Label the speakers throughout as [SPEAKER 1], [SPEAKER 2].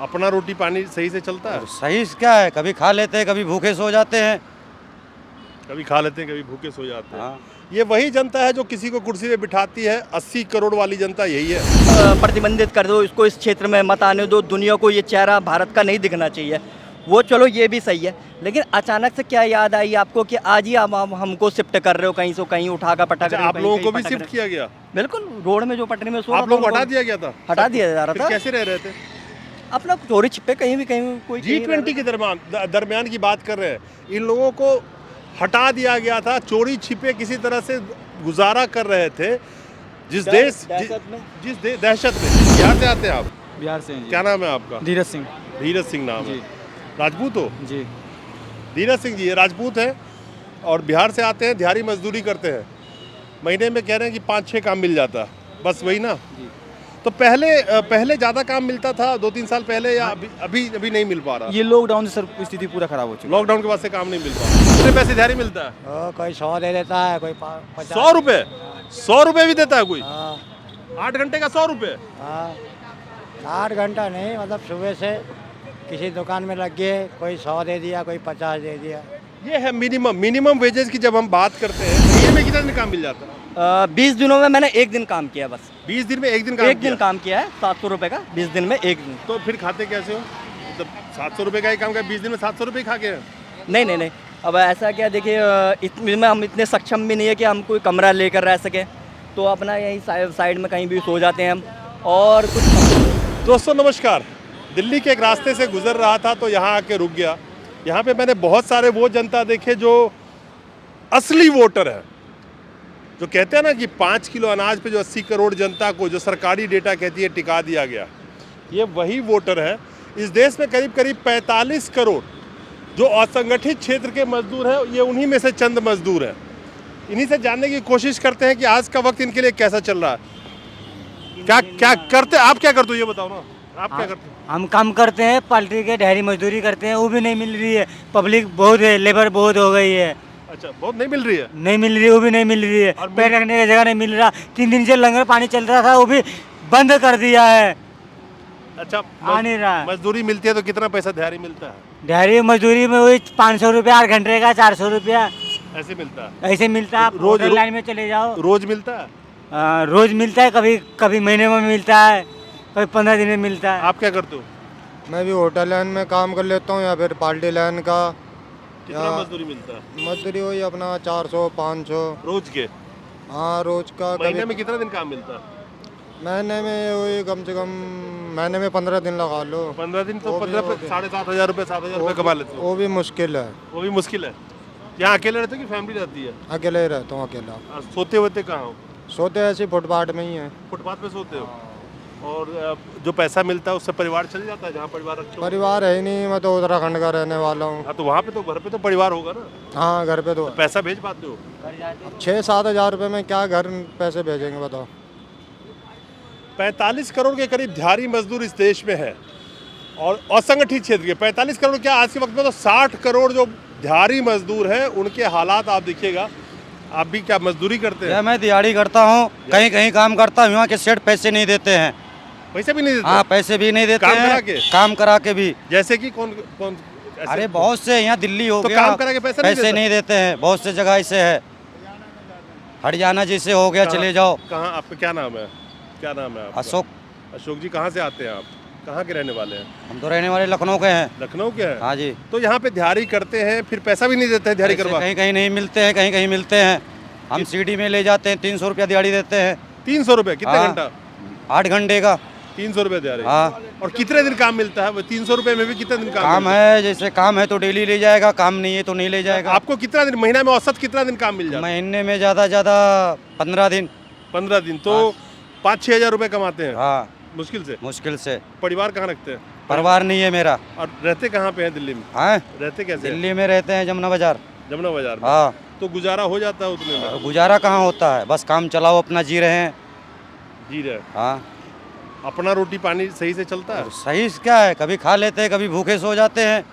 [SPEAKER 1] अपना रोटी पानी सही से चलता है?
[SPEAKER 2] सही क्या है, कभी खा लेते हैं, कभी भूखे सो जाते हैं।
[SPEAKER 1] कभी खा लेते हैं, कभी भूखे सो जाते हैं।
[SPEAKER 2] हाँ।
[SPEAKER 1] ये वही जनता है जो किसी को कुर्सी पे बिठाती है। 80 करोड़ वाली जनता यही है।
[SPEAKER 3] प्रतिबंधित कर दो इसको, इस क्षेत्र में मत आने दो, दुनिया को ये चेहरा भारत का नहीं दिखना चाहिए। वो चलो ये भी सही है, लेकिन अचानक से क्या याद आई आपको कि आज ही आप हमको शिफ्ट कर रहे हो कहीं से कहीं, उठा कर पटक
[SPEAKER 1] अच्छा,
[SPEAKER 3] रहे हो,
[SPEAKER 1] आप
[SPEAKER 3] कहीं
[SPEAKER 1] लोगों
[SPEAKER 3] कहीं
[SPEAKER 1] को भी
[SPEAKER 3] पटक
[SPEAKER 1] शिफ्ट
[SPEAKER 3] रहे
[SPEAKER 1] किया गया?
[SPEAKER 3] हो। बिल्कुल, रोड में जो पटरी में सो
[SPEAKER 1] आप लोगों को हटा दिया गया था?
[SPEAKER 3] हटा दिया जा रहा
[SPEAKER 1] फिर
[SPEAKER 3] था।
[SPEAKER 1] कैसे रह रहे थे?
[SPEAKER 3] अपना चोरी छिपे कहीं भी कोई कहीं रह
[SPEAKER 1] G20 के दरमियान की बात कर रहे हैं। इन लोगों को हटा दिया गया था, चोरी छिपे किसी तरह से गुजारा कर रहे थे जिस दहशत में। बिहार से आते हैं आप?
[SPEAKER 4] बिहार से हैं जी।
[SPEAKER 1] क्या नाम है आपका?
[SPEAKER 4] धीरज सिंह
[SPEAKER 1] धीरज सिंह नाम है।
[SPEAKER 4] जी।
[SPEAKER 1] राजपूत हो?
[SPEAKER 4] जी।
[SPEAKER 1] धीरज सिंह जी ये राजपूत हैं और बिहार से आते हैं, दिहाड़ी मजदूरी करते हैं। महीने में कह रहे हैं कि 5-6 काम मिल जाता है, बस वही ना?
[SPEAKER 4] जी।
[SPEAKER 1] तो पहले ज़्यादा काम मिलता था 2-3 साल पहले, या अभी नहीं मिल पा रहा?
[SPEAKER 4] ये लॉकडाउन से सर स्थिति पूरा खराब हो चुकी है।
[SPEAKER 1] लॉकडाउन के बाद से काम नहीं मिल पा रहा। कितने पैसे दिहाड़ी मिलता है?
[SPEAKER 5] कोई 100 दे देता है, कोई 50।
[SPEAKER 1] 100 रुपये? 100 रुपये भी देता है कोई?
[SPEAKER 5] हाँ
[SPEAKER 1] 8 घंटे का 100 रुपये?
[SPEAKER 5] हाँ 8 घंटा नहीं, मतलब सुबह से किसी दुकान में लग गए, कोई 100 दे दिया, कोई 50 दे दिया।
[SPEAKER 1] ये है मिनिमम वेजेस की जब हम बात करते हैं। महीने में कितना दिन काम मिल जाता है?
[SPEAKER 3] 20 दिनों में मैंने एक दिन काम किया बस।
[SPEAKER 1] 20 दिन में एक दिन काम
[SPEAKER 3] एक
[SPEAKER 1] किया?
[SPEAKER 3] दिन काम किया है 700 रुपये का, 20 दिन में एक दिन।
[SPEAKER 1] तो फिर खाते कैसे हो? मतलब 700 रुपये का ही काम किया, 20 दिन में 700 रुपये खा के?
[SPEAKER 3] नहीं, अब ऐसा क्या, देखिए इसमें हम इतने सक्षम भी नहीं है कि हम कोई कमरा लेकर रह सकें, तो अपना यहीं साइड में कहीं भी सो जाते हैं हम। और कुछ
[SPEAKER 1] दोस्तों नमस्कार। दिल्ली के एक रास्ते से गुजर रहा था तो यहाँ आके रुक गया। यहाँ पे मैंने बहुत सारे वो जनता देखे जो असली वोटर है, जो कहते हैं ना कि 5 किलो अनाज पे जो 80 करोड़ जनता को, जो सरकारी डेटा कहती है, टिका दिया गया। ये वही वोटर है। इस देश में करीब 45 करोड़ जो असंगठित क्षेत्र के मजदूर हैं, ये उन्हीं में से चंद मजदूर हैं। इन्हीं से जानने की कोशिश करते हैं कि आज का वक्त इनके लिए कैसा चल रहा है। क्या करते, आप क्या करते हो ये बताओ ना, आप क्या करते हो?
[SPEAKER 5] हम काम करते हैं, पलटी के ढेरी मजदूरी करते हैं, वो भी नहीं मिल रही है। पब्लिक बहुत है, लेबर बहुत हो गई है।
[SPEAKER 1] अच्छा, बहुत नहीं मिल रही है?
[SPEAKER 5] नहीं मिल रही है, वो भी नहीं मिल रही है। पैर रखने की जगह नहीं मिल रहा। 3 दिन से लंगर पानी चल रहा था, वो भी बंद कर दिया है।
[SPEAKER 1] अच्छा,
[SPEAKER 5] आ नहीं रहा।
[SPEAKER 1] मजदूरी मिलती है तो कितना पैसा दिहाड़ी मिलता है?
[SPEAKER 5] ढेरी मजदूरी में वही 500 रुपया 8 घंटे का, 400 रुपया
[SPEAKER 1] ऐसे मिलता है?
[SPEAKER 5] ऐसे मिलता है। आप
[SPEAKER 1] रोज
[SPEAKER 5] लाइन में चले जाओ,
[SPEAKER 1] रोज मिलता है?
[SPEAKER 5] रोज मिलता है, कभी महीने में मिलता है, कभी 15 दिन में मिलता है।
[SPEAKER 1] आप क्या करते हो?
[SPEAKER 6] मैं भी होटल लाइन में काम कर लेता हूँ या फिर पार्टी लाइन का।
[SPEAKER 1] कितना मजदूरी मिलता है?
[SPEAKER 6] मजदूरी वही अपना 400-500
[SPEAKER 1] रोज के?
[SPEAKER 6] हाँ रोज का।
[SPEAKER 1] महीने में कितना दिन काम मिलता है?
[SPEAKER 6] महीने में वही कम से कम महीने में 15 दिन लगा लो।
[SPEAKER 1] 15 दिन तो
[SPEAKER 6] वो भी
[SPEAKER 1] 7,500 रुपये 7,000 रुपये कमा लेते हो?
[SPEAKER 6] वो भी मुश्किल है।
[SPEAKER 1] वो भी मुश्किल है। यहाँ अकेले रहते हो कि फैमिली रहती है?
[SPEAKER 6] अकेले ही रहता हूँ, अकेला।
[SPEAKER 1] सोते होते कहाँ हो?
[SPEAKER 6] सोते ऐसे फुटपाथ में ही है।
[SPEAKER 1] फुटपाथ पे सोते हो? और जो पैसा मिलता है उससे परिवार चल जाता है जहाँ परिवार रखते हो?
[SPEAKER 6] परिवार है ही नहीं, मैं तो उत्तराखंड का रहने वाला हूँ।
[SPEAKER 1] हाँ, तो वहाँ पे तो घर पे तो परिवार होगा ना?
[SPEAKER 6] हाँ घर पे तो
[SPEAKER 1] पैसा भेज पाते हो?
[SPEAKER 6] 6-7 हज़ार रुपये में क्या घर पैसे भेजेंगे बताओ।
[SPEAKER 1] 45 करोड़ के करीब दिहाड़ी मजदूर इस देश में है और असंगठित क्षेत्र के 45 करोड़, क्या आज के वक्त में तो 60 करोड़ जो दिहाड़ी मजदूर हैं, उनके हालात आप देखिएगा। आप भी क्या मजदूरी करते हैं?
[SPEAKER 2] मैं दिहाड़ी करता हूँ, कहीं कहीं काम करता हूँ। यहाँ के सेठ पैसे नहीं देते हैं।
[SPEAKER 1] पैसे भी नहीं देते?
[SPEAKER 2] हाँ, पैसे भी नहीं देते
[SPEAKER 1] काम
[SPEAKER 2] हैं।
[SPEAKER 1] करा के?
[SPEAKER 2] काम करा के भी।
[SPEAKER 1] जैसे कि कौन कौन ऐसे?
[SPEAKER 2] अरे बहुत से, यहाँ दिल्ली हो
[SPEAKER 1] तो
[SPEAKER 2] गया,
[SPEAKER 1] काम करा के पैसे
[SPEAKER 2] नहीं देते हैं। बहुत से जगह ऐसे है, हरियाणा जैसे हो गया, चले जाओ।
[SPEAKER 1] कहाँ? आपका क्या नाम है? क्या नाम है आपका?
[SPEAKER 2] अशोक।
[SPEAKER 1] अशोक जी, कहाँ से आते हैं आप? कहाँ के रहने वाले हैं?
[SPEAKER 2] हम तो रहने वाले लखनऊ के हैं।
[SPEAKER 1] लखनऊ के हैं?
[SPEAKER 2] हाँ जी।
[SPEAKER 1] तो यहाँ पे दिहाड़ी करते हैं, फिर पैसा भी नहीं देते हैं दिहाड़ी
[SPEAKER 2] पैसे
[SPEAKER 1] करवा?
[SPEAKER 2] कहीं कहीं नहीं मिलते हैं, कहीं कहीं मिलते हैं। हम सीडी में ले जाते हैं, 300 रुपया दिहाड़ी देते हैं।
[SPEAKER 1] 300 रुपये? कितने
[SPEAKER 2] हाँ।
[SPEAKER 1] घंटा?
[SPEAKER 2] 8 घंटे का
[SPEAKER 1] 300 रुपये दिहाड़ी?
[SPEAKER 2] हाँ।
[SPEAKER 1] और कितने दिन काम मिलता है? वो 300 रुपये में भी कितने दिन
[SPEAKER 2] काम
[SPEAKER 1] मिलता
[SPEAKER 2] है, जैसे काम है तो डेली ले जाएगा, काम नहीं है तो नहीं ले जाएगा।
[SPEAKER 1] आपको कितना दिन, महीना में औसत कितना दिन काम मिल जाता है?
[SPEAKER 2] महीने में ज़्यादा ज़्यादा 15 दिन।
[SPEAKER 1] 15 दिन तो 5-6 हज़ार रुपये कमाते हैं?
[SPEAKER 2] हाँ,
[SPEAKER 1] मुश्किल से।
[SPEAKER 2] मुश्किल से।
[SPEAKER 1] परिवार कहाँ रखते हैं?
[SPEAKER 2] परिवार नहीं है मेरा।
[SPEAKER 1] और रहते कहाँ पे हैं दिल्ली में?
[SPEAKER 2] हाँ,
[SPEAKER 1] रहते कैसे हैं?
[SPEAKER 2] दिल्ली में रहते हैं, जमुना बाजार।
[SPEAKER 1] जमुना बाजार में?
[SPEAKER 2] हाँ।
[SPEAKER 1] तो गुजारा हो जाता है उतने में?
[SPEAKER 2] गुजारा कहाँ होता है, बस काम चलाओ, अपना जी रहे हैं।
[SPEAKER 1] जी रहे।
[SPEAKER 2] हाँ।
[SPEAKER 1] अपना रोटी पानी सही से चलता है?
[SPEAKER 2] सही क्या है, कभी खा लेते हैं, कभी भूखे सो जाते हैं।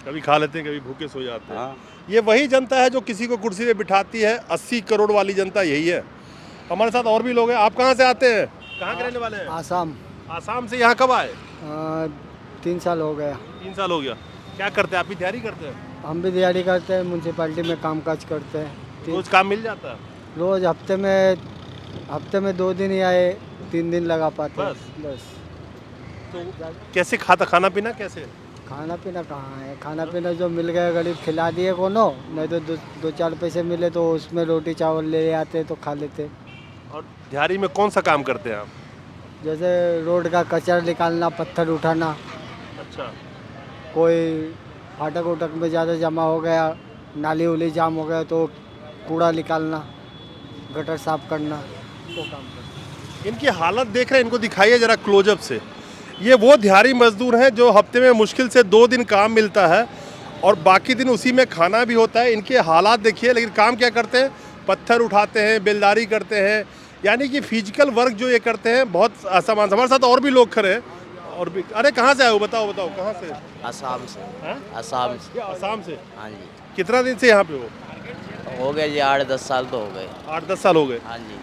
[SPEAKER 1] कभी खा लेते हैं, कभी भूखे सो जाते हैं।
[SPEAKER 2] हाँ।
[SPEAKER 1] ये वही जनता है जो किसी को कुर्सी पे बिठाती है। 80 करोड़ वाली जनता यही है। हमारे साथ और भी लोग हैं। आप कहाँ से आते हैं? कहाँ के रहने वाले हैं?
[SPEAKER 5] आसाम।
[SPEAKER 1] आसाम से यहाँ कब आए?
[SPEAKER 7] 3 साल हो गया।
[SPEAKER 1] 3 साल हो गया। क्या करते हैं आप? भी तैयारी करते हैं?
[SPEAKER 7] हम भी दिहाड़ी करते हैं, म्यूनसिपैलिटी में कामकाज करते हैं।
[SPEAKER 1] रोज काम मिल जाता है?
[SPEAKER 7] रोज़ हफ्ते में 2 दिन ही आए, 3 दिन लगा पाते हैं। बस।
[SPEAKER 1] तो कैसे खाना पीना कैसे?
[SPEAKER 7] खाना पीना कहाँ है, खाना पीना जो मिल गया गरीब खिला दिए कोनो, नहीं तो 2-4 पैसे मिले तो उसमें रोटी चावल ले आते तो खा लेते।
[SPEAKER 1] और दिहाड़ी में कौन सा काम करते हैं आप?
[SPEAKER 7] जैसे रोड का कचरा निकालना, पत्थर उठाना,
[SPEAKER 1] अच्छा।
[SPEAKER 7] कोई फाटक उटक में ज़्यादा जमा हो गया, नाली उली जाम हो गया तो कूड़ा निकालना, गटर साफ करना, वो काम करते।
[SPEAKER 1] इनकी हालत देख रहे हैं, इनको दिखाइए जरा क्लोजअप से। ये वो दिहाड़ी मजदूर हैं जो हफ्ते में मुश्किल से 2 दिन काम मिलता है और बाकी दिन उसी में खाना भी होता है। इनके हालात देखिए, लेकिन काम क्या करते हैं? पत्थर उठाते हैं, बेलदारी करते हैं, यानी कि फिजिकल वर्क जो ये करते हैं बहुत आसान। हमारे साथ और भी लोग खड़े हैं और भी। अरे कहाँ से आए हो? बताओ कहाँ से?
[SPEAKER 8] असम से।
[SPEAKER 1] हैं?
[SPEAKER 8] असम
[SPEAKER 1] से।
[SPEAKER 8] हाँ जी।
[SPEAKER 1] कितना दिन से यहाँ पे
[SPEAKER 8] हो गए जी 8-10 साल तो हो गए।
[SPEAKER 1] 8-10 साल हो गए।
[SPEAKER 8] हाँ जी।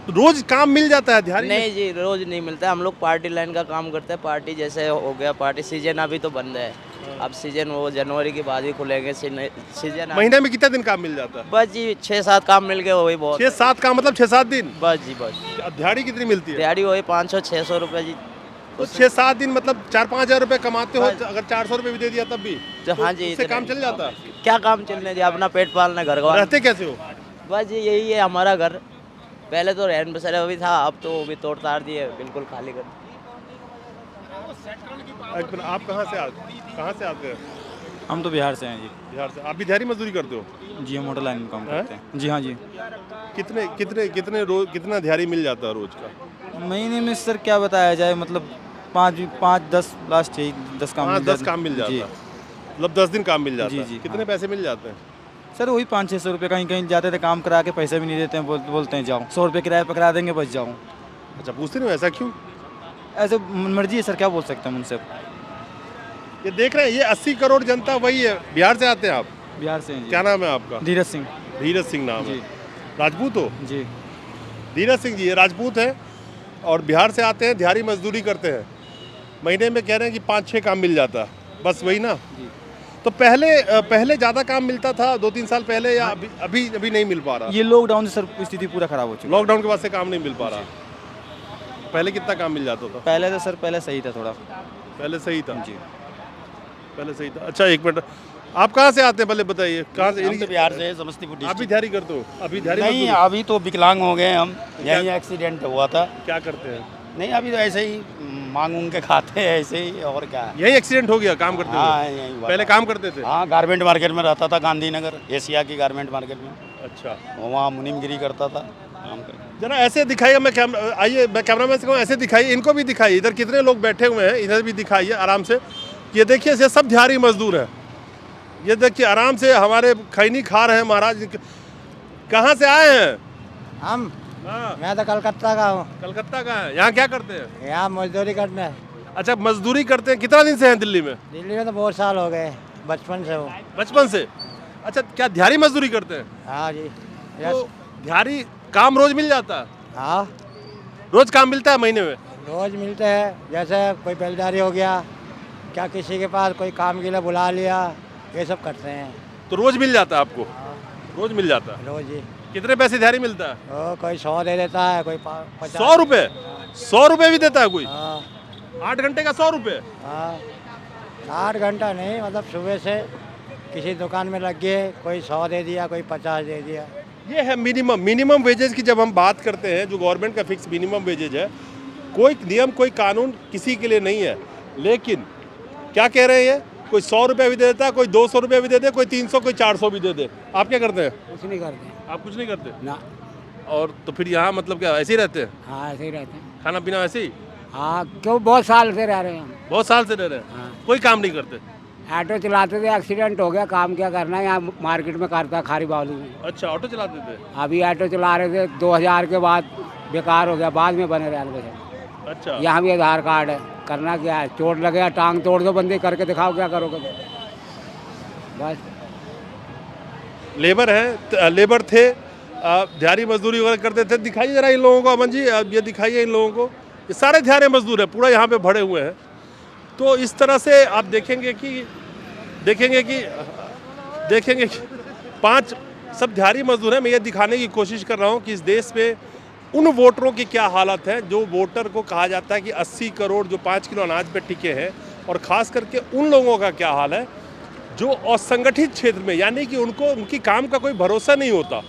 [SPEAKER 1] तो रोज काम मिल जाता है दिहाड़ी में?
[SPEAKER 8] नहीं जी, रोज नहीं मिलता है। हम लोग पार्टी लाइन का काम करते हैं। पार्टी जैसे हो गया, पार्टी सीजन अभी तो बंद है। अब सीजन वो जनवरी के बाद ही खुलेंगे। सीजन
[SPEAKER 1] महीने में कितना दिन काम मिल जाता है?
[SPEAKER 8] बस जी 6-7 काम मिल गए, वही बहुत।
[SPEAKER 1] 6-7 काम मतलब 6-7 दिन?
[SPEAKER 8] बस जी बस।
[SPEAKER 1] दिहाड़ी कितनी मिलती है?
[SPEAKER 8] दिहाड़ी वही 500-600 रुपये जी।
[SPEAKER 1] तो 6-7 दिन मतलब 4-5 हज़ार रुपये कमाते हो। अगर 400 रुपये भी दे दिया तब भी
[SPEAKER 8] तो हाँ जी,
[SPEAKER 1] उससे काम चल जाता है?
[SPEAKER 8] क्या काम चलने दिया, अपना पेट पालना, घर का।
[SPEAKER 1] रहते कैसे हो?
[SPEAKER 8] बस जी यही है हमारा घर। पहले तो रहन बसेरा भी था, अब तो वो भी तोड़ ताड़ दिए, बिल्कुल खाली कर।
[SPEAKER 1] आप कहाँ से आते हैं?
[SPEAKER 4] हम तो बिहार से हैं जी।
[SPEAKER 1] बिहार से। आप भी दिहाड़ी मजदूरी करते हो?
[SPEAKER 4] जी, हम होटल लाइन में काम करते हैं। जी हाँ जी।
[SPEAKER 1] कितना दिहाड़ी मिल जाता है रोज का?
[SPEAKER 4] महीने में सर क्या बताया जाए, मतलब 5-10 लास्ट यही 10 काम
[SPEAKER 1] 5-10 काम मिल जाता
[SPEAKER 4] जी।
[SPEAKER 1] है, मतलब 10 दिन काम मिल जाता
[SPEAKER 4] जी,
[SPEAKER 1] है।
[SPEAKER 4] जी,
[SPEAKER 1] कितने
[SPEAKER 4] हाँ।
[SPEAKER 1] पैसे मिल जाते हैं?
[SPEAKER 4] सर वही 500-600 रुपये। कहीं कहीं जाते थे काम करा के, पैसे भी नहीं देते हैं, बोलते हैं जाओ 100 रुपये किराया पकड़ा देंगे, बस जाओ।
[SPEAKER 1] अच्छा, पूछते नहीं हो ऐसा क्यों?
[SPEAKER 4] ऐसे मर्जी है सर, क्या बोल सकते हैं उनसे।
[SPEAKER 1] ये देख रहे हैं, ये 80 करोड़ जनता वही है। बिहार से आते हैं आप?
[SPEAKER 4] बिहार से हैं जी।
[SPEAKER 1] क्या नाम है आपका?
[SPEAKER 4] धीरज सिंह।
[SPEAKER 1] धीरज सिंह नाम है।
[SPEAKER 4] जी।
[SPEAKER 1] राजपूत हो?
[SPEAKER 4] जी।
[SPEAKER 1] धीरज सिंह जी ये राजपूत हैं और बिहार से आते हैं, दिहाड़ी मजदूरी करते हैं। महीने में कह रहे हैं कि 5-6 काम मिल जाता है, बस वही ना?
[SPEAKER 4] जी।
[SPEAKER 1] तो पहले ज़्यादा काम मिलता था 2-3 साल पहले, या अभी नहीं मिल पा रहा?
[SPEAKER 4] ये लॉकडाउन से सर स्थिति पूरा खराब हो चुकी है।
[SPEAKER 1] लॉकडाउन के बाद से काम नहीं मिल पा रहा। पहले कितना काम मिल जाता था?
[SPEAKER 4] पहले तो सर पहले सही था थोड़ा।
[SPEAKER 1] पहले सही था?
[SPEAKER 4] जी।
[SPEAKER 1] पहले सही था। अच्छा, एक मिनट, आप कहाँ से आते हैं पहले बताइए? कहाँ से?
[SPEAKER 9] हम तो बिहार से, समस्तीपुर
[SPEAKER 1] आप भी
[SPEAKER 9] डिस्ट्रिक्ट।
[SPEAKER 1] दिहाड़ी करते हो? अभी दिहाड़ी
[SPEAKER 9] नहीं,
[SPEAKER 1] मजदूरी?
[SPEAKER 9] अभी तो विकलांग हो गए हम, यहीं एक्सीडेंट हुआ था।
[SPEAKER 1] क्या करते हैं?
[SPEAKER 9] नहीं, अभी तो ऐसे ही मांग उंग के खाते हैं ऐसे ही, और क्या है।
[SPEAKER 1] यही एक्सीडेंट हो गया काम करते
[SPEAKER 9] हाँ,
[SPEAKER 1] हुए?
[SPEAKER 9] यहीं हुआ
[SPEAKER 1] पहले
[SPEAKER 9] था।
[SPEAKER 1] काम करते थे?
[SPEAKER 9] हाँ, गारमेंट मार्केट में रहता था, गांधीनगर एशिया की गारमेंट मार्केट में।
[SPEAKER 1] अच्छा।
[SPEAKER 9] वहाँ मुनीमगिरी करता था काम कर।
[SPEAKER 1] जरा ऐसे दिखाइए, आइए मैं कैमरामैन से कहूँ ऐसे दिखाइए, इनको भी दिखाइए। इधर कितने लोग बैठे हुए हैं, इधर भी दिखाइए आराम से। ये देखिए, ये सब दिहाड़ी मजदूर हैं। ये देखिए आराम से हमारे खैनी खा रहे हैं। महाराज कहाँ से आए हैं?
[SPEAKER 5] हम
[SPEAKER 1] हाँ,
[SPEAKER 5] मैं तो कलकत्ता का हूँ।
[SPEAKER 1] कलकत्ता का है। यहाँ क्या करते हैं?
[SPEAKER 5] यहाँ मजदूरी करने।
[SPEAKER 1] अच्छा, मजदूरी करते हैं। कितना दिन से हैं दिल्ली में?
[SPEAKER 5] दिल्ली में तो बहुत साल हो गए, बचपन से हो।
[SPEAKER 1] बचपन से? अच्छा, क्या दिहाड़ी मजदूरी करते हैं?
[SPEAKER 5] हाँ जी।
[SPEAKER 1] तो दिहाड़ी काम रोज मिल जाता है?
[SPEAKER 5] हाँ,
[SPEAKER 1] रोज काम मिलता है महीने में?
[SPEAKER 5] रोज मिलते हैं। जैसे कोई बेलदारी हो गया, क्या किसी के पास कोई काम के लिए बुला लिया, ये सब करते हैं।
[SPEAKER 1] तो रोज मिल जाता है आपको? रोज मिल जाता है।
[SPEAKER 5] रोज ही।
[SPEAKER 1] कितने पैसे दिहाड़ी मिलता है?
[SPEAKER 5] कोई 100 दे देता है, कोई 50।
[SPEAKER 1] 100 रुपये? 100 रुपये भी देता है कोई?
[SPEAKER 5] हाँ
[SPEAKER 1] 8 घंटे का 100 रुपये?
[SPEAKER 5] हाँ, 8 घंटा नहीं, मतलब सुबह से किसी दुकान में लग गए, कोई 100 दे दिया, कोई 50 दे दिया।
[SPEAKER 1] ये है मिनिमम वेजेस की जब हम बात करते हैं, जो गवर्नमेंट का फिक्स मिनिमम वेजेज है। कोई नियम, कोई कानून किसी के लिए नहीं है, लेकिन क्या कह रहे हैं ये? कोई 100 रुपये भी दे देता है, कोई 200 रुपये भी दे दे, कोई 300, कोई 400 भी दे दे। आप क्या करते हैं?
[SPEAKER 5] कुछ नहीं करते
[SPEAKER 1] आप कुछ नहीं करते
[SPEAKER 5] ना।
[SPEAKER 1] और तो फिर यहाँ मतलब क्या ऐसे ही रहते हैं?
[SPEAKER 5] हाँ, ऐसे ही रहते हैं।
[SPEAKER 1] खाना पीना ऐसे ही?
[SPEAKER 5] हाँ, क्यों, बहुत साल से रह रहे हैं हम।
[SPEAKER 1] बहुत साल से रह रहे हैं?
[SPEAKER 5] हाँ।
[SPEAKER 1] कोई काम नहीं करते?
[SPEAKER 5] ऑटो चलाते थे, एक्सीडेंट हो गया, काम क्या करना है, यहाँ मार्केट में करता खारी बावली में।
[SPEAKER 1] अच्छा, ऑटो चलाते थे?
[SPEAKER 5] अभी ऑटो चला रहे थे, 2000 के बाद बेकार हो गया, बाद में बने रहे थे।
[SPEAKER 1] अच्छा।
[SPEAKER 5] यहाँ भी आधार कार्ड है, करना क्या है? चोट लगे, टांग तोड़ दो, बंदे करके दिखाओ, क्या करोगे? बस।
[SPEAKER 1] लेबर थे, दिहाड़ी मजदूरी वगैरह करते थे। दिखाइए जरा इन लोगों को, अमन जी, ये दिखाइए इन लोगों को। ये सारे दिहाड़ी मजदूर हैं, पूरा यहाँ पे भरे हुए हैं। तो इस तरह से आप देखेंगे कि 5 सब दिहाड़ी मजदूर हैं। मैं ये दिखाने की कोशिश कर रहा हूँ कि इस देश में उन वोटरों की क्या हालत है, जो वोटर को कहा जाता है कि 80 करोड़ जो 5 किलो अनाज पे टिके हैं, और ख़ास करके उन लोगों का क्या हाल है जो असंगठित क्षेत्र में, यानी कि उनकी काम का कोई भरोसा नहीं होता।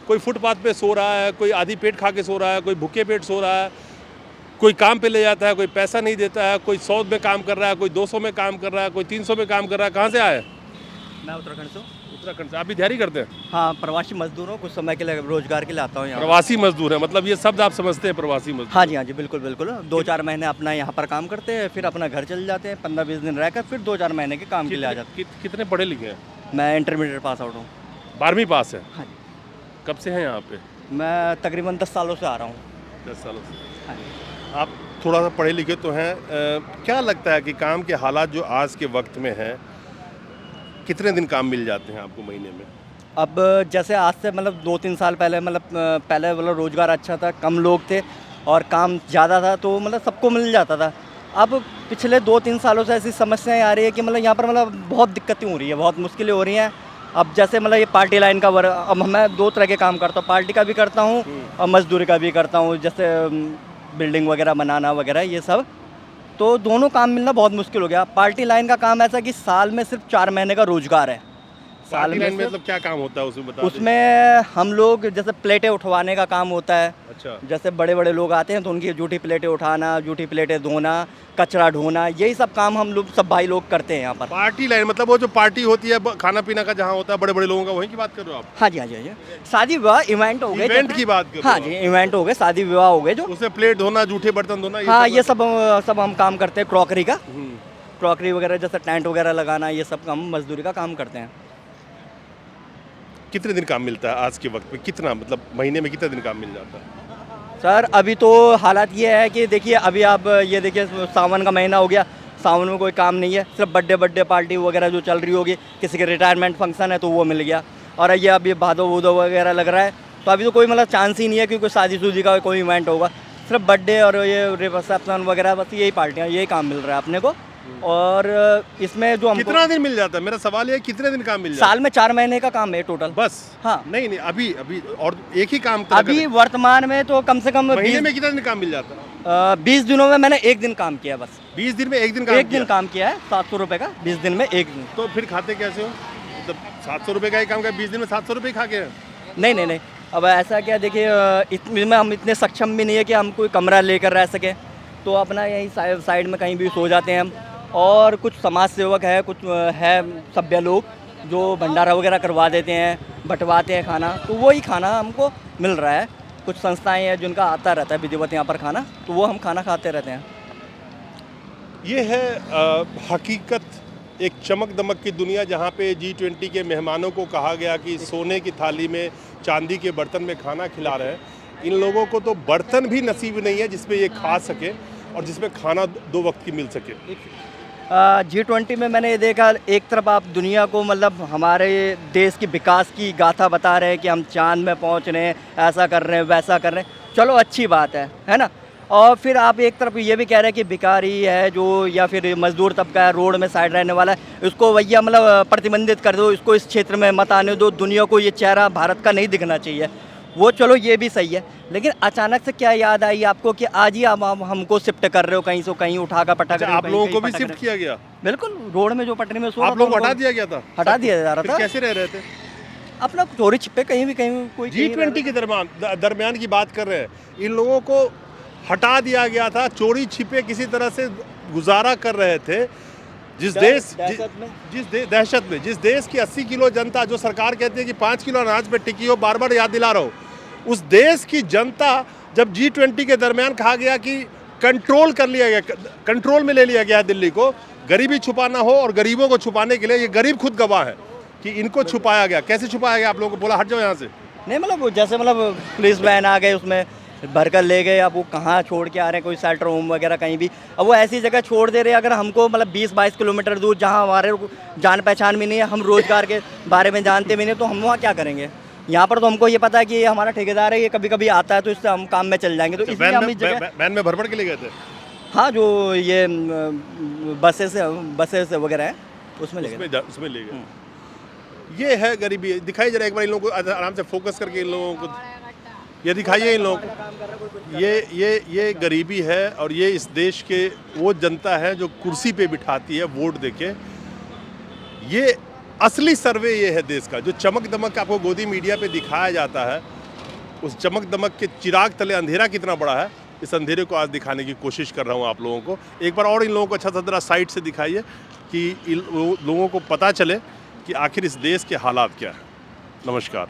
[SPEAKER 1] कोई फुटपाथ पे सो रहा है, कोई आधी पेट खा के सो रहा है, कोई भूखे पेट सो रहा है, कोई काम पे ले जाता है, कोई पैसा नहीं देता है, कोई 100 में काम कर रहा है, कोई 200 में काम कर रहा है, कोई 300 में काम कर रहा है। कहाँ से आए?
[SPEAKER 3] मैं उत्तराखंड से हूँ।
[SPEAKER 1] उत्तराखंड से। आप भी दिहाड़ी करते हैं?
[SPEAKER 3] हाँ, प्रवासी मजदूर हूँ, कुछ समय के लिए रोजगार के लिए आता हूँ यहाँ।
[SPEAKER 1] प्रवासी मजदूर है, मतलब ये शब्द आप समझते हैं, प्रवासी मजदूर?
[SPEAKER 3] हाँ जी, बिल्कुल बिल्कुल। 2-4 महीने अपना यहाँ पर काम करते हैं, फिर अपना घर चले जाते हैं, 15-20 दिन रहकर फिर 2-4 महीने के काम के लिए आ जाते
[SPEAKER 1] कितने पढ़े लिखे हैं?
[SPEAKER 3] हैं। मैं इंटरमीडिएट पास आउट हूँ।
[SPEAKER 1] 12वीं पास है?
[SPEAKER 3] हाँ जी।
[SPEAKER 1] कब से हैं यहाँ पे?
[SPEAKER 3] मैं तकरीबन 10 सालों से आ रहा हूँ।
[SPEAKER 1] 10 सालों से।
[SPEAKER 3] हाँ जी।
[SPEAKER 1] आप थोड़ा सा पढ़े लिखे तो हैं, क्या लगता है कि काम के हालात जो आज के वक्त में हैं, कितने दिन काम मिल जाते हैं आपको महीने में?
[SPEAKER 3] अब जैसे आज से मतलब 2-3 साल पहले पहले रोज़गार अच्छा था, कम लोग थे और काम ज़्यादा था, तो सबको मिल जाता था। अब पिछले 2-3 सालों से ऐसी समस्याएं आ रही है कि यहाँ पर बहुत दिक्कतें हो रही है, बहुत मुश्किलें हो रही हैं। अब जैसे ये पार्टी लाइन का वर्क, अब मैं 2 तरह के काम करता हूँ, पार्टी का भी करता हूँ और मजदूरी का भी करता हूँ, जैसे बिल्डिंग वगैरह बनाना वगैरह ये सब। तो दोनों काम मिलना बहुत मुश्किल हो गया। पार्टी लाइन का काम ऐसा कि साल में सिर्फ 4 महीने का रोजगार है।
[SPEAKER 1] पार्टी लाइन में मतलब क्या काम होता है उसमें बता दीजिए।
[SPEAKER 3] उसमें हम लोग जैसे प्लेटें उठवाने का काम होता है।
[SPEAKER 1] अच्छा।
[SPEAKER 3] जैसे बड़े बड़े लोग आते हैं तो उनकी जूठी प्लेटें उठाना, जूठी प्लेटें धोना, कचरा ढोना, यही सब काम हम लोग सब भाई लोग करते हैं यहाँ पर।
[SPEAKER 1] पार्टी लाइन मतलब वो जो पार्टी होती है, खाना पीना का जहाँ होता है बड़े बड़े लोगों का, वहीं की बात कर रहे हो आप?
[SPEAKER 3] हाँ जी, हाँ जी, हाँ जी। शादी विवाह इवेंट हो गए,
[SPEAKER 1] इवेंट की बात कर रहे हो?
[SPEAKER 3] हाँ जी, इवेंट हो गए, शादी विवाह हो गए जो
[SPEAKER 1] उसमें प्लेट धोना, जूठे बर्तन धोना,
[SPEAKER 3] हाँ ये सब हम काम करते हैं। क्रॉकरी का, क्रॉकरी वगैरह जैसे टेंट वगैरह लगाना, ये सब काम मजदूरी का काम करते हैं।
[SPEAKER 1] कितने दिन काम मिलता है आज के वक्त में? कितना मतलब महीने में कितना दिन काम मिल जाता है?
[SPEAKER 3] सर अभी तो हालात ये है कि देखिए, अभी आप ये देखिए, सावन का महीना हो गया, सावन में कोई काम नहीं है, सिर्फ बर्थडे पार्टी वगैरह जो चल रही होगी, किसी के रिटायरमेंट फंक्शन है तो वो मिल गया। और ये अभी भादो वूदो वगैरह लग रहा है, तो अभी तो कोई चांस ही नहीं है कि कोई शादी शुदी का कोई इवेंट होगा। सिर्फ बर्थडे और ये रिसेप्शन वगैरह, बस यही पार्टियाँ, यही काम मिल रहा है अपने को। और इसमें जो हमको
[SPEAKER 1] कितना दिन मिल जाता है? मेरा सवाल ये है, कितने दिन काम मिल जाता है?
[SPEAKER 3] साल में 4 महीने का काम है टोटल
[SPEAKER 1] बस?
[SPEAKER 3] हाँ।
[SPEAKER 1] नहीं, अभी और एक ही काम
[SPEAKER 3] अभी वर्तमान में तो कम से कम
[SPEAKER 1] महीने में कितना दिन काम मिल जाता है?
[SPEAKER 3] 20 दिनों में मैंने 1 दिन काम किया बस।
[SPEAKER 1] 20 दिन में 1 दिन
[SPEAKER 3] काम किया है, 700 रुपये का, 20 दिन में 1 दिन।
[SPEAKER 1] तो फिर खाते कैसे हो? मतलब 700 रुपये का ही काम का 20 दिन में 700 रुपये खा के?
[SPEAKER 3] नहीं। अब ऐसा क्या, देखिए इसमें हम इतने सक्षम भी नहीं है कि हम कोई कमरा लेकर रह सकें, तो अपना यहीं साइड में कहीं भी सो जाते हैं हम। और कुछ समाज सेवक है, कुछ है सभ्य लोग जो भंडारा वगैरह करवा देते हैं, बंटवाते हैं खाना, तो वही खाना हमको मिल रहा है। कुछ संस्थाएं हैं जिनका आता रहता है विधिवत यहाँ पर खाना, तो वो हम खाना खाते रहते हैं।
[SPEAKER 1] ये है हकीकत, एक चमक दमक की दुनिया, जहाँ पे G20 के मेहमानों को कहा गया कि सोने की थाली में चांदी के बर्तन में खाना खिला रहे हैं। इन लोगों को तो बर्तन भी नसीब नहीं है जिसमें ये खा सके और जिसमें खाना 2 वक्त की मिल सके।
[SPEAKER 3] G20 में मैंने ये देखा, एक तरफ आप दुनिया को हमारे देश की विकास की गाथा बता रहे हैं कि हम चांद में पहुंच रहे हैं, ऐसा कर रहे हैं, वैसा कर रहे हैं, चलो अच्छी बात है ना। और फिर आप एक तरफ ये भी कह रहे हैं कि भिखारी है जो, या फिर मजदूर तबका है, रोड में साइड रहने वाला है, उसको भैया प्रतिबंधित कर दो, इसको इस क्षेत्र में मत आने दो, दुनिया को ये चेहरा भारत का नहीं दिखना चाहिए। वो चलो ये भी सही है, लेकिन अचानक से क्या याद आई आपको कि आज ही आप हमको शिफ्ट कर रहे हो कहीं से कहीं, उठा कर पटा कर?
[SPEAKER 1] आप लोगों को भी शिफ्ट किया गया?
[SPEAKER 3] बिल्कुल, रोड में जो पटरी में
[SPEAKER 1] आप लोग हटा दिया गया था?
[SPEAKER 3] हटा दिया जा रहा था।
[SPEAKER 1] कैसे रह रहे थे?
[SPEAKER 3] अपना चोरी छिपे कहीं भी कोई
[SPEAKER 1] G20 के दरमियान की बात कर रहे हैं, इन लोगों को हटा दिया गया था, चोरी छिपे किसी तरह से गुजारा कर रहे थे। जिस देश की 80 किलो जनता, जो सरकार कहती है कि 5 किलो अनाज पे टिकी हो, बार बार याद दिला रहा हूँ, उस देश की जनता जब G20 के दरमियान कहा गया कि कंट्रोल कर लिया गया, कंट्रोल में ले लिया गया दिल्ली को, गरीबी छुपाना हो, और गरीबों को छुपाने के लिए ये गरीब खुद गवाह है कि इनको छुपाया गया। कैसे छुपाया गया? आप लोगों को बोला हट जाओ यहाँ से?
[SPEAKER 3] नहीं, जैसे पुलिस वैन आ गए, उसमें भर कर ले गए। अब वो कहाँ छोड़ के आ रहे हैं, कोई शेल्टर होम वगैरह कहीं भी, अब वो ऐसी जगह छोड़ दे रहे हैं। अगर हमको 20-22 किलोमीटर दूर, जहाँ हमारे जान पहचान भी नहीं है, हम रोजगार के बारे में जानते भी नहीं, तो हम वहाँ क्या करेंगे? यहाँ पर तो हमको ये पता है कि ये हमारा ठेकेदार है, ये कभी कभी आता है तो इससे हम काम में चल जाएंगे, तो इसलिए हम इस जगह
[SPEAKER 1] वैन में भर भर के ले गए थे
[SPEAKER 3] हाँ जो ये बसेस वगैरह हैं उसमें ले गए।
[SPEAKER 1] उसमें ले गए। ये है गरीबी। दिखाई जरा एक बार इन लोगों को आराम से फोकस करके इन लोगों को ये दिखाइए इन लोगों को। ये गरीबी है और ये इस देश के वो जनता है जो कुर्सी पे बिठाती है वोट देके। ये असली सर्वे ये है देश का। जो चमक दमक आपको गोदी मीडिया पे दिखाया जाता है, उस चमक दमक के चिराग तले अंधेरा कितना बड़ा है, इस अंधेरे को आज दिखाने की कोशिश कर रहा हूँ आप लोगों को। एक बार और इन लोगों को अच्छा सा जरा साइड से दिखाइए कि इन लोगों को पता चले कि आखिर इस देश के हालात क्या है। नमस्कार।